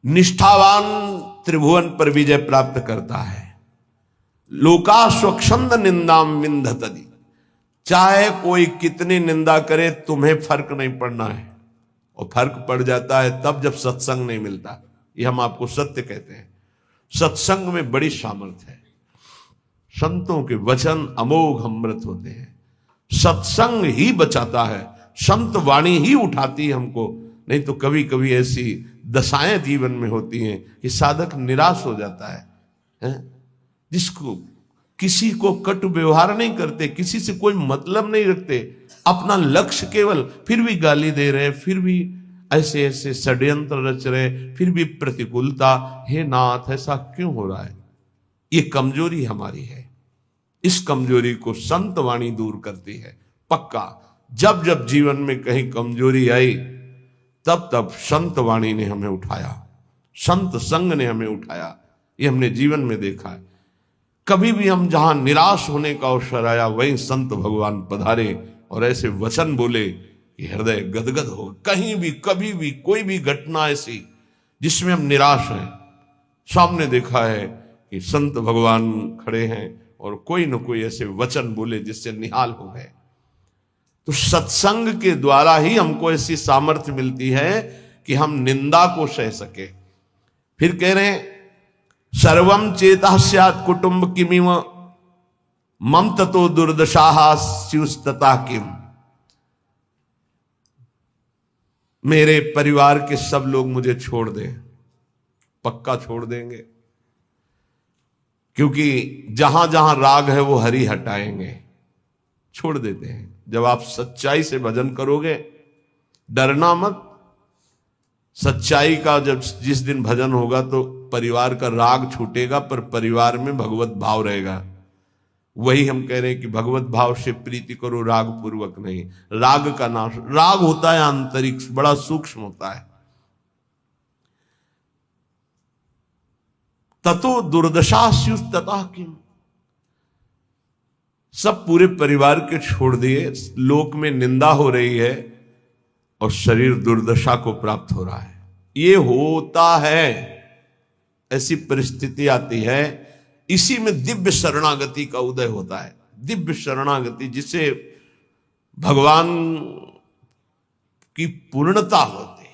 निष्ठावान त्रिभुवन पर विजय प्राप्त करता है। लोका स्वच्छंद निंदाम विंधतति, चाहे कोई कितनी निंदा करे तुम्हें फर्क नहीं पड़ना है, और फर्क पड़ जाता है तब जब सत्संग नहीं मिलता। ये हम आपको सत्य कहते हैं। सत्संग में बड़ी सामर्थ्य है। संतों के वचन अमोघ अमृत होते हैं। सत्संग ही बचाता है, संत वाणी ही उठाती है हमको। नहीं तो कभी कभी ऐसी दशाएं जीवन में होती हैं कि साधक निराश हो जाता है? जिसको किसी को कटु व्यवहार नहीं करते, किसी से कोई मतलब नहीं रखते, अपना लक्ष्य केवल, फिर भी गाली दे रहे, फिर भी ऐसे ऐसे षड्यंत्र रच रहे, फिर भी प्रतिकूलता। हे नाथ, ऐसा क्यों हो रहा है? ये कमजोरी हमारी है। इस कमजोरी को संत वाणी दूर करती है। पक्का जब जब जीवन में कहीं कमजोरी आई तब तब संत वाणी ने हमें उठाया, संत संग ने हमें उठाया। ये हमने जीवन में देखा है। कभी भी हम जहां निराश होने का अवसर आया वहीं संत भगवान पधारे और ऐसे वचन बोले कि हृदय गदगद हो। कहीं भी कभी भी कोई भी घटना ऐसी जिसमें हम निराश हैं, सामने देखा है कि संत भगवान खड़े हैं और कोई न कोई ऐसे वचन बोले जिससे निहाल हो गए। तो सत्संग के द्वारा ही हमको ऐसी सामर्थ्य मिलती है कि हम निंदा को सह सके। फिर कह रहे हैं सर्वम चेता स्यात् कुटुंब किमिव मम ततो दुर्दशाः स्युस्तता किम। मेरे परिवार के सब लोग मुझे छोड़ दें, पक्का छोड़ देंगे, क्योंकि जहां जहां राग है वो हरि हटाएंगे, छोड़ देते हैं। जब आप सच्चाई से भजन करोगे, डरना मत। सच्चाई का जब जिस दिन भजन होगा तो परिवार का राग छूटेगा, पर परिवार में भगवत भाव रहेगा। वही हम कह रहे हैं कि भगवत भाव से प्रीति करो, राग पूर्वक नहीं। राग का नाश, राग होता है आंतरिक, बड़ा सूक्ष्म होता है। ततो दुर्दशा स्युस्तता किम। सब पूरे परिवार के छोड़ दिए, लोक में निंदा हो रही है और शरीर दुर्दशा को प्राप्त हो रहा है। ये होता है, ऐसी परिस्थिति आती है। इसी में दिव्य शरणागति का उदय होता है। दिव्य शरणागति जिसे भगवान की पूर्णता होती है,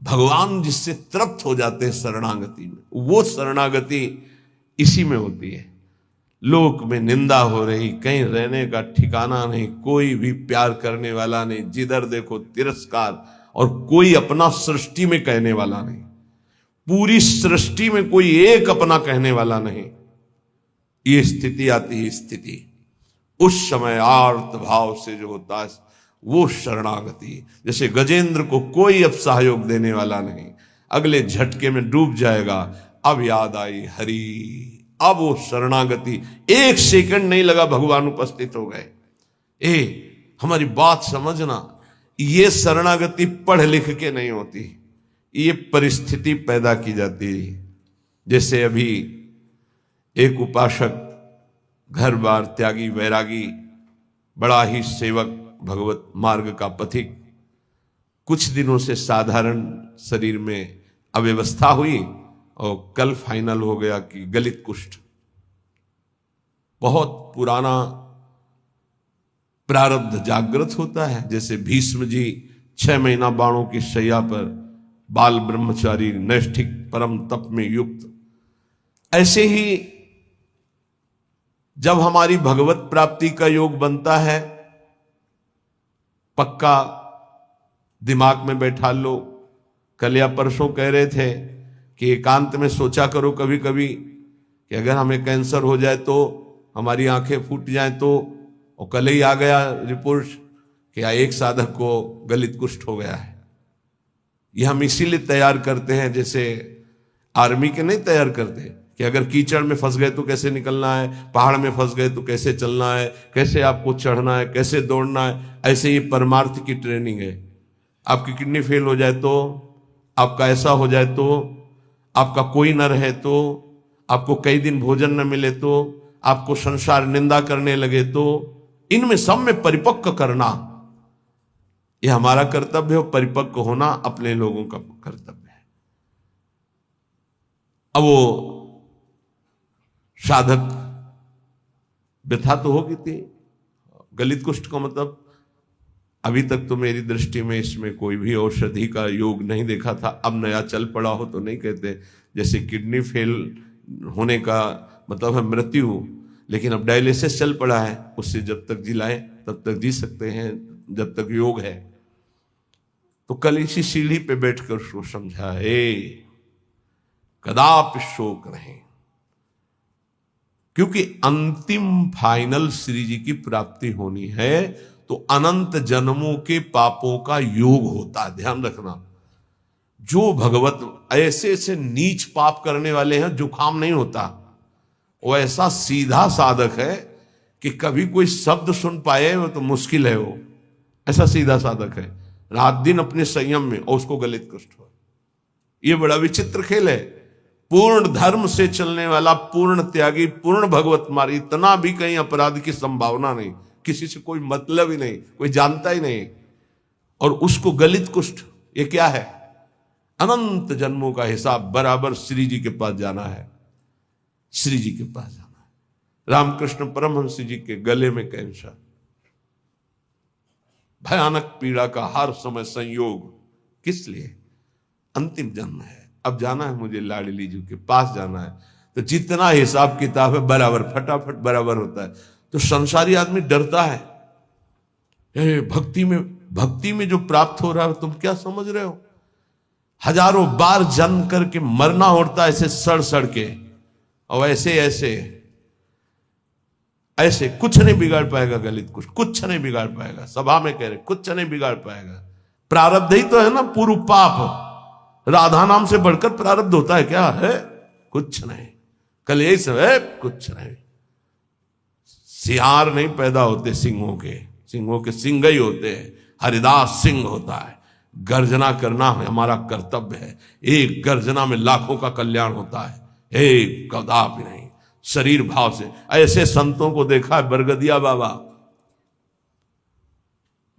भगवान जिससे तृप्त हो जाते हैं शरणागति में, वो शरणागति इसी में होती है। लोक में निंदा हो रही, कहीं रहने का ठिकाना नहीं, कोई भी प्यार करने वाला नहीं, जिधर देखो तिरस्कार, और कोई अपना सृष्टि में कहने वाला नहीं। पूरी सृष्टि में कोई एक अपना कहने वाला नहीं। ये स्थिति आती है। स्थिति उस समय आर्त भाव से जो होता है वो शरणागति। जैसे गजेंद्र को कोई अब सहयोग देने वाला नहीं, अगले झटके में डूब जाएगा। अब याद आई हरि, अब वो शरणागति, एक सेकंड नहीं लगा, भगवान उपस्थित हो गए। हमारी बात समझना, ये शरणागति पढ़ लिख के नहीं होती, ये परिस्थिति पैदा की जाती है। जैसे अभी एक उपासक, घर बार त्यागी, वैरागी, बड़ा ही सेवक, भगवत मार्ग का पथिक, कुछ दिनों से साधारण शरीर में अव्यवस्था हुई और कल फाइनल हो गया कि गलित कुष्ठ। बहुत पुराना प्रारब्ध जागृत होता है। जैसे भीष्म जी 6 महीना बाणों की शैया पर, बाल ब्रह्मचारी, नैष्ठिक परम तप में युक्त, ऐसे ही जब हमारी भगवत प्राप्ति का योग बनता है, पक्का दिमाग में बैठा लो। कल या परसों कह रहे थे कि एकांत में सोचा करो कभी कभी कि अगर हमें कैंसर हो जाए तो, हमारी आंखें फूट जाए तो, और कल ही आ गया रिपोर्ट कि एक साधक को गलित कुष्ठ हो गया है। ये हम इसीलिए तैयार करते हैं, जैसे आर्मी के नहीं तैयार करते कि अगर कीचड़ में फंस गए तो कैसे निकलना है, पहाड़ में फंस गए तो कैसे चलना है, कैसे आपको चढ़ना है, कैसे दौड़ना है। ऐसे ही परमार्थ की ट्रेनिंग है। आपकी किडनी फेल हो जाए तो, आपका ऐसा हो जाए तो, आपका कोई न रहे तो, आपको कई दिन भोजन न मिले तो, आपको संसार निंदा करने लगे तो, इनमें सब में परिपक्व करना यह हमारा कर्तव्य है। परिपक्व होना अपने लोगों का कर्तव्य है। अब वो साधक व्यथा तो होगी थी। गलित कुष्ठ का मतलब अभी तक तो मेरी दृष्टि में इसमें कोई भी औषधि का योग नहीं देखा था। अब नया चल पड़ा हो तो नहीं कहते, जैसे किडनी फेल होने का मतलब है मृत्यु, लेकिन अब डायलिसिस चल पड़ा है, उससे जब तक जिलाएं तब तक जी सकते हैं, जब तक योग है। तो कल इसी सीढ़ी पे बैठकर उसको समझा, हे कदापि शोक नहीं, क्योंकि अंतिम फाइनल श्री जी की प्राप्ति होनी है तो अनंत जन्मों के पापों का योग होता है। ध्यान रखना, जो भगवत ऐसे ऐसे नीच पाप करने वाले हैं जुकाम नहीं होता, वो ऐसा सीधा साधक है कि कभी कोई शब्द सुन पाए वो तो मुश्किल है, वो ऐसा सीधा साधक है, रात दिन अपने संयम में, और उसको गलित कुष्ठ हो। ये बड़ा विचित्र खेल है। पूर्ण धर्म से चलने वाला, पूर्ण त्यागी, पूर्ण भगवत मार्ग, इतना भी कहीं अपराध की संभावना नहीं, किसी से कोई मतलब ही नहीं, कोई जानता ही नहीं, और उसको गलित कुष्ठ। ये क्या है? अनंत जन्मों का हिसाब बराबर श्री जी के पास जाना है, श्री जी के पास जाना है। रामकृष्ण परमहंस जी के गले में कैंसर, भयानक पीड़ा का हर समय संयोग, किस लिए? अंतिम जन्म है, अब जाना है मुझे लाडली जी के पास जाना है। तो जितना हिसाब किताब है बराबर फटाफट बराबर होता है। तो संसारी आदमी डरता है। भक्ति में जो प्राप्त हो रहा है तुम क्या समझ रहे हो? हजारों बार जन्म करके मरना होता है ऐसे सड़ सड़ के, और ऐसे कुछ नहीं बिगाड़ पाएगा गलित कुछ नहीं बिगाड़ पाएगा। सभा में कह रहे कुछ नहीं बिगाड़ पाएगा। प्रारब्ध ही तो है ना, पूर्व पाप। राधा नाम से बढ़कर प्रारब्ध होता है क्या? है कुछ नहीं। कल यही सब है, कुछ नहीं। सियार नहीं पैदा होते सिंहों के सिंह ही होते हैं। हरिदास सिंह होता है। गर्जना करना हमारा कर्तव्य है। एक गर्जना में लाखों का कल्याण होता है, एक कदापि नहीं। शरीर भाव से ऐसे संतों को देखा है। बरगदिया बाबा,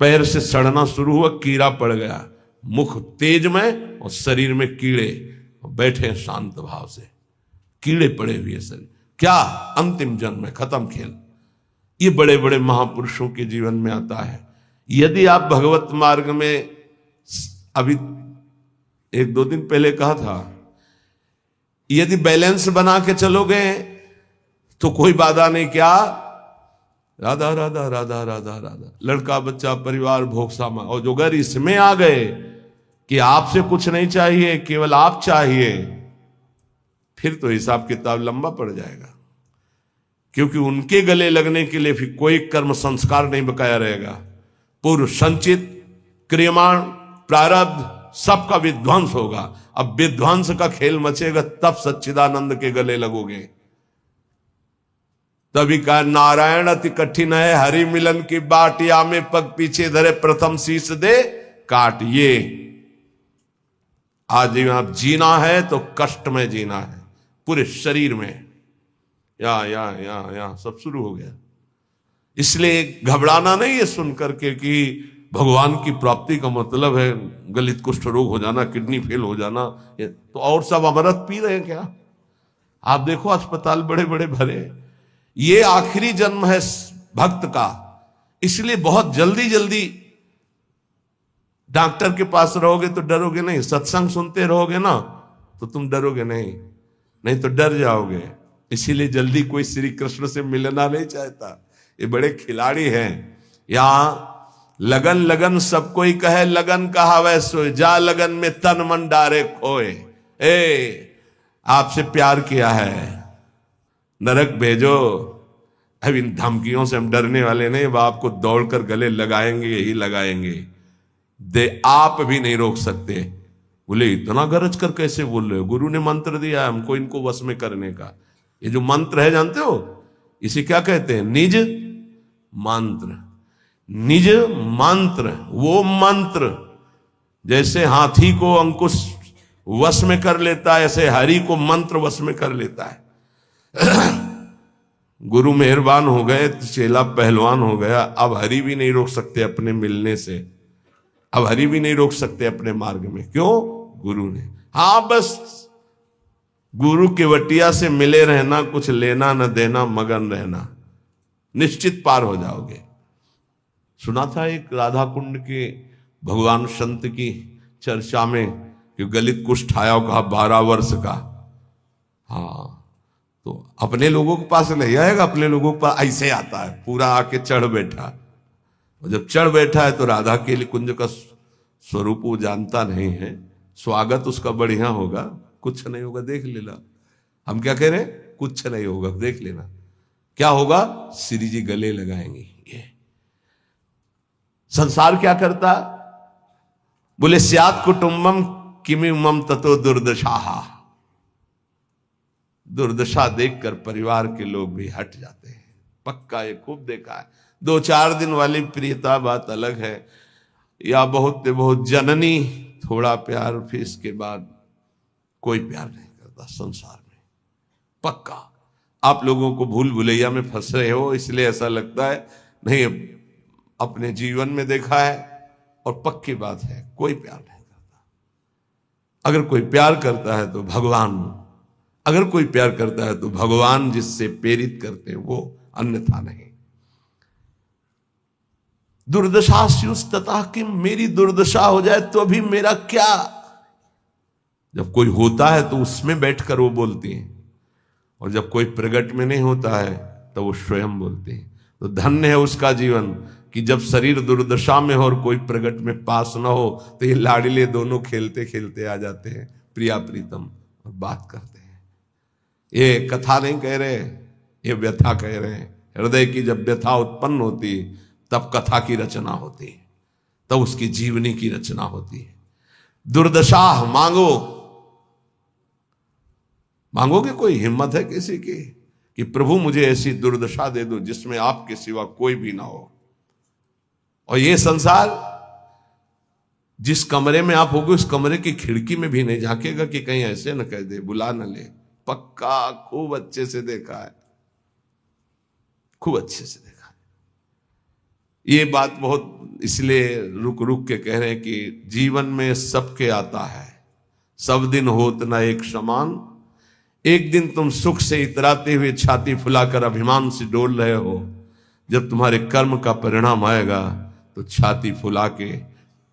पैर से सड़ना शुरू हुआ, कीड़ा पड़ गया, मुख तेज में और शरीर में कीड़े, बैठे शांत भाव से, कीड़े पड़े हुए शरीर। क्या अंतिम जन्म में खत्म खेल। ये बड़े बड़े महापुरुषों के जीवन में आता है। यदि आप भगवत मार्ग में, अभी एक दो दिन पहले कहा था, यदि बैलेंस बना के चलोगे तो कोई बाधा नहीं। क्या? राधा राधा राधा राधा राधा, लड़का बच्चा परिवार भोग सामा। और जो अगर इसमें आ गए कि आपसे कुछ नहीं चाहिए, केवल आप चाहिए, फिर तो हिसाब किताब लंबा पड़ जाएगा। क्योंकि उनके गले लगने के लिए फिर कोई कर्म संस्कार नहीं बकाया रहेगा। पूर्व संचित क्रियमाण प्रारब्ध सबका विध्वंस होगा। अब विध्वंस का खेल मचेगा तब सच्चिदानंद के गले लगोगे। तभी कहा, नारायण अति कठिन है हरि मिलन की बाट, या में पग पीछे धरे प्रथम शीश दे काट। ये आज आप जीना है तो कष्ट में जीना है, पूरे शरीर में। या सब शुरू हो गया। इसलिए घबराना नहीं है सुनकर के कि भगवान की प्राप्ति का मतलब है गलित कुष्ठ रोग हो जाना, किडनी फेल हो जाना। तो और सब अमृत पी रहे हैं क्या? आप देखो अस्पताल बड़े बड़े भरे। ये आखिरी जन्म है भक्त का, इसलिए बहुत जल्दी जल्दी डॉक्टर के पास रहोगे तो डरोगे नहीं। सत्संग सुनते रहोगे ना तो तुम डरोगे नहीं तो डर जाओगे। इसीलिए जल्दी कोई श्री कृष्ण से मिलना नहीं चाहता। ये बड़े खिलाड़ी हैं। यहां लगन लगन सबको ही कहे, लगन कहावे सोए, जा लगन में तन मन डारे खोए। आपसे प्यार किया है, नरक भेजो। अब इन धमकियों से हम डरने वाले नहीं। वो आपको दौड़कर गले लगाएंगे, यही लगाएंगे। आप भी नहीं रोक सकते। बोले इतना गरज कर कैसे बोल रहे हो? गुरु ने मंत्र दिया है हमको इनको वश में करने का। ये जो मंत्र है जानते हो, इसे क्या कहते हैं? निज मंत्र। निज मंत्र, वो मंत्र जैसे हाथी को अंकुश वश में कर लेता है, ऐसे हरि को मंत्र वश में कर लेता है। गुरु मेहरबान हो गए तो चेला पहलवान हो गया। अब हरि भी नहीं रोक सकते अपने मिलने से, अब हरि भी नहीं रोक सकते अपने मार्ग में। क्यों? गुरु ने। हाँ, बस गुरु के वटिया से मिले रहना, कुछ लेना न देना, मगन रहना, निश्चित पार हो जाओगे। सुना था एक राधा कुंड के भगवान संत की चर्चा में कि गलित कुष्ठ आया, कहा 12 वर्ष का। हाँ, तो अपने लोगों के पास नहीं आएगा, अपने लोगों के पास ऐसे आता है, पूरा आके चढ़ बैठा। और जब चढ़ बैठा है तो राधा के लिए कुंज का स्वरूप वो जानता नहीं है, स्वागत उसका बढ़िया होगा, कुछ नहीं होगा, देख लेना। हम क्या कह रहे हैं? कुछ नहीं होगा, देख लेना। क्या होगा? श्री जी गले लगाएंगे। ये संसार क्या करता? बोले स्यात् कुटुंबम किमिमम ततो दुर्दशा। दुर्दशा देखकर परिवार के लोग भी हट जाते हैं। पक्का, ये खूब देखा है। 2-4 दिन वाली प्रियता बात अलग है, या बहुत जननी थोड़ा प्यार, फिर इसके बाद कोई प्यार नहीं करता संसार में। पक्का आप लोगों को भूल भुलैया में फंस रहे हो, इसलिए ऐसा लगता है। नहीं, अपने जीवन में देखा है और पक्की बात है, कोई प्यार नहीं करता। अगर कोई प्यार करता है तो भगवान, अगर कोई प्यार करता है तो भगवान जिससे प्रेरित करते हैं वो, अन्यथा नहीं। दुर्दशा स्युस्ततः किम, मेरी दुर्दशा हो जाए तो अभी मेरा क्या। जब कोई होता है तो उसमें बैठकर वो बोलती हैं, और जब कोई प्रगट में नहीं होता है तो वो स्वयं बोलते हैं। तो धन्य है उसका जीवन कि जब शरीर दुर्दशा में हो और कोई प्रगट में पास ना हो तो ये लाडले दोनों खेलते खेलते आ जाते हैं, प्रिया प्रीतम, और बात करते हैं। ये कथा नहीं कह रहे, ये व्यथा कह रहे हैं। हृदय की जब व्यथा उत्पन्न होती तब कथा की रचना होती है, तब उसकी जीवनी की रचना होती है। दुर्दशा मांगो, मांगोगे? कोई हिम्मत है किसी की कि प्रभु मुझे ऐसी दुर्दशा दे दो जिसमें आपके सिवा कोई भी ना हो। और ये संसार, जिस कमरे में आप होगे उस कमरे की खिड़की में भी नहीं झांकेगा कि कहीं ऐसे न कह दे, बुला न ले। पक्का, खूब अच्छे से देखा है, खूब अच्छे से देखा है। ये बात बहुत इसलिए रुक रुक के कह रहे हैं कि जीवन में सबके आता है, सब दिन होत ना एक समान। एक दिन तुम सुख से इतराते हुए छाती फुलाकर अभिमान से डोल रहे हो, जब तुम्हारे कर्म का परिणाम आएगा तो छाती फुला के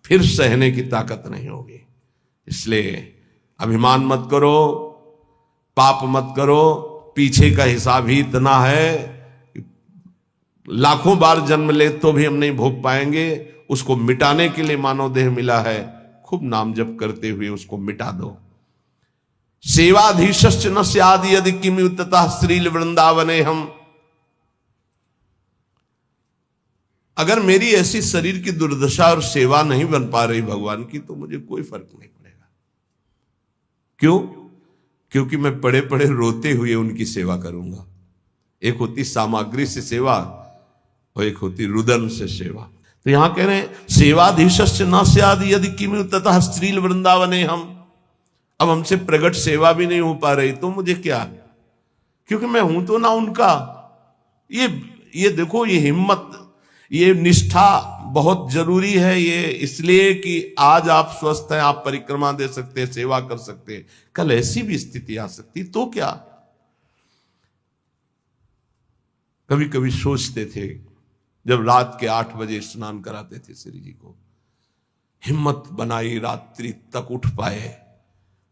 फिर सहने की ताकत नहीं होगी। इसलिए अभिमान मत करो, पाप मत करो। पीछे का हिसाब ही इतना है कि लाखों बार जन्म ले तो भी हम नहीं भोग पाएंगे। उसको मिटाने के लिए मानव देह मिला है, खूब नाम जप करते हुए उसको मिटा दो। सेवाधीशश्च न स्याद् यदि किमुततः श्रील वृंदावने हम। अगर मेरी ऐसी शरीर की दुर्दशा और सेवा नहीं बन पा रही भगवान की तो मुझे कोई फर्क नहीं पड़ेगा। क्यों? क्योंकि मैं पड़े पड़े रोते हुए उनकी सेवा करूंगा। एक होती सामग्री से सेवा और एक होती रुदन से सेवा। तो यहां कह रहे हैं सेवाधीशश्च न स्याद् यदि किमुततः श्रील वृंदावने हम। अब हमसे प्रगट सेवा भी नहीं हो पा रही तो मुझे क्या, क्योंकि मैं हूं तो ना उनका। ये देखो, ये हिम्मत, ये निष्ठा बहुत जरूरी है। ये इसलिए कि आज आप स्वस्थ हैं, आप परिक्रमा दे सकते हैं, सेवा कर सकते हैं। कल ऐसी भी स्थिति आ सकती तो क्या। कभी कभी सोचते थे जब रात के 8 बजे स्नान कराते थे श्री जी को, हिम्मत बनाई रात्रि तक उठ पाए,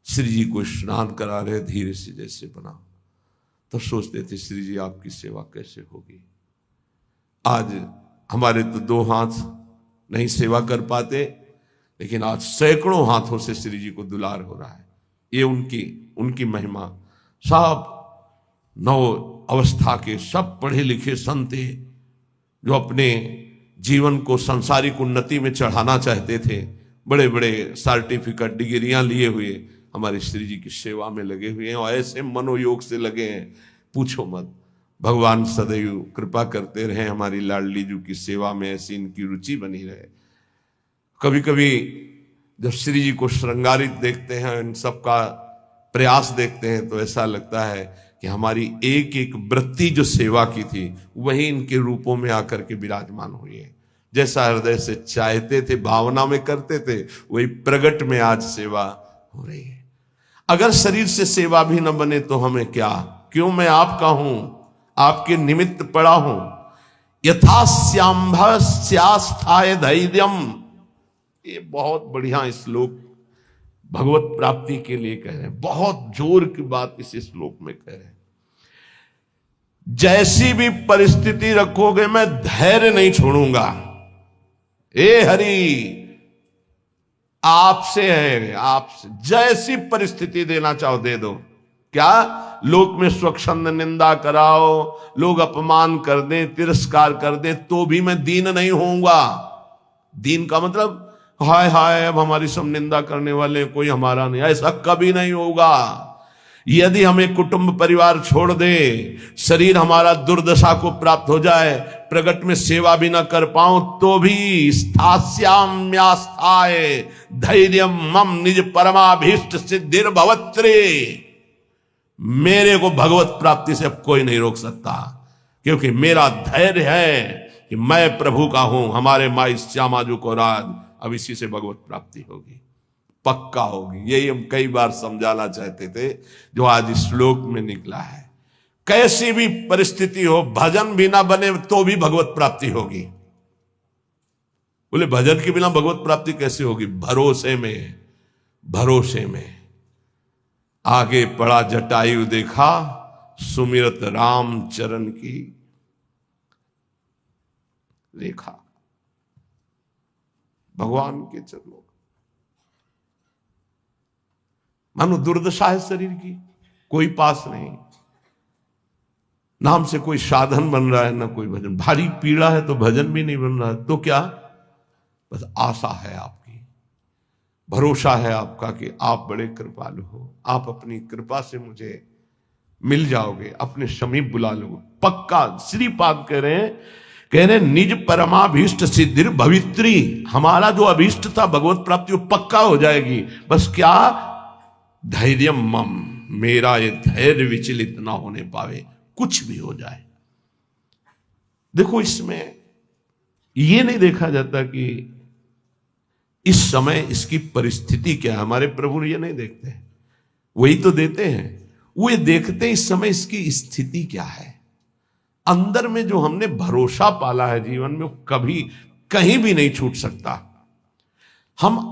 श्री जी को स्नान करा रहे धीरे से जैसे बना, तो सोचते थे श्री जी आपकी सेवा कैसे होगी। आज हमारे तो 2 हाथ नहीं सेवा कर पाते, लेकिन आज सैकड़ों हाथों से श्री जी को दुलार हो रहा है। ये उनकी महिमा। सब 9 अवस्था के सब पढ़े लिखे संत जो अपने जीवन को सांसारिक उन्नति में चढ़ाना चाहते थे, बड़े बड़े सर्टिफिकेट डिग्रियां लिए हुए हमारे श्री जी की सेवा में लगे हुए हैं, और ऐसे मनोयोग से लगे हैं पूछो मत। भगवान सदैव कृपा करते रहे हमारी लाडली जी की सेवा में, ऐसी इनकी रुचि बनी रहे। कभी कभी जब श्री जी को श्रृंगारित देखते हैं, इन सब का प्रयास देखते हैं, तो ऐसा लगता है कि हमारी एक एक वृत्ति जो सेवा की थी वही इनके रूपों में आकर के विराजमान हुई है। जैसा हृदय से चाहते थे, भावना में करते थे, वही प्रगट में आज सेवा हो रही है। अगर शरीर से सेवा भी न बने तो हमें क्या, क्यों मैं आपका हूं, आपके निमित्त पड़ा हूं। यथास्यांभस्यास्थाय धैर्यम, ये बहुत बढ़िया श्लोक भगवत प्राप्ति के लिए कह रहे हैं, बहुत जोर की बात इस श्लोक में कह रहे हैं। जैसी भी परिस्थिति रखोगे मैं धैर्य नहीं छोड़ूंगा। ए हरि आपसे है, आपसे जैसी परिस्थिति देना चाहो दे दो। क्या लोक में स्वच्छंद निंदा कराओ, लोग अपमान कर दें, तिरस्कार कर दें, तो भी मैं दीन नहीं होऊंगा। दीन का मतलब हाय हाय अब हमारी सब निंदा करने वाले, कोई हमारा नहीं, ऐसा कभी नहीं होगा। यदि हमें कुटुंब परिवार छोड़ दे, शरीर हमारा दुर्दशा को प्राप्त हो जाए, प्रगट में सेवा भी ना कर पाऊं, तो भी स्थास्याम्यास्थाय धैर्यम मम निज परमाभीष्ट सिद्धिर भवत्रे, मेरे को भगवत प्राप्ति से अब कोई नहीं रोक सकता, क्योंकि मेरा धैर्य है कि मैं प्रभु का हूं। हमारे माई श्यामा जी को राज, अब इसी से भगवत प्राप्ति होगी, पक्का होगी। यही हम कई बार समझाना चाहते थे, जो आज इस श्लोक में निकला है। कैसी भी परिस्थिति हो, भजन भी ना बने तो भी भगवत प्राप्ति होगी। बोले भजन के बिना भगवत प्राप्ति कैसे होगी? भरोसे में, भरोसे में। आगे पड़ा जटायु देखा, सुमिरत राम चरण की रेखा। भगवान के चरणों, मानो दुर्दशा है शरीर की, कोई पास नहीं, नाम से कोई साधन बन रहा है ना कोई भजन, भारी पीड़ा है तो भजन भी नहीं बन रहा है, तो क्या? बस आशा है आपकी, भरोसा है आपका कि आप बड़े कृपालु हो, आप अपनी कृपा से मुझे मिल जाओगे, अपने समीप बुला लोगे, पक्का। श्रीपाद कह रहे हैं निज परमाभीष्ट सिद्धिर भवित्री, हमारा जो अभीष्ट था भगवत प्राप्ति वो पक्का हो जाएगी। बस क्या? धैर्यम मम, मेरा ये धैर्य विचलित ना होने पावे, कुछ भी हो जाए। देखो इसमें ये नहीं देखा जाता कि इस समय इसकी परिस्थिति क्या है, हमारे प्रभु ये नहीं देखते हैं, वही तो देते हैं। वो ये देखते हैं इस समय इसकी स्थिति क्या है। अंदर में जो हमने भरोसा पाला है जीवन में, वो कभी कहीं भी नहीं छूट सकता। हम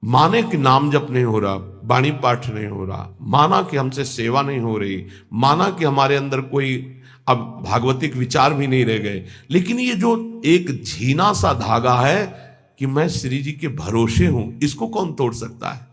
माने कि नाम जप नहीं हो रहा, वाणी पाठ नहीं हो रहा, माना कि हमसे सेवा नहीं हो रही, माना कि हमारे अंदर कोई अब भागवतिक विचार भी नहीं रह गए, लेकिन ये जो एक झीना सा धागा है कि मैं श्री जी के भरोसे हूं, इसको कौन तोड़ सकता है?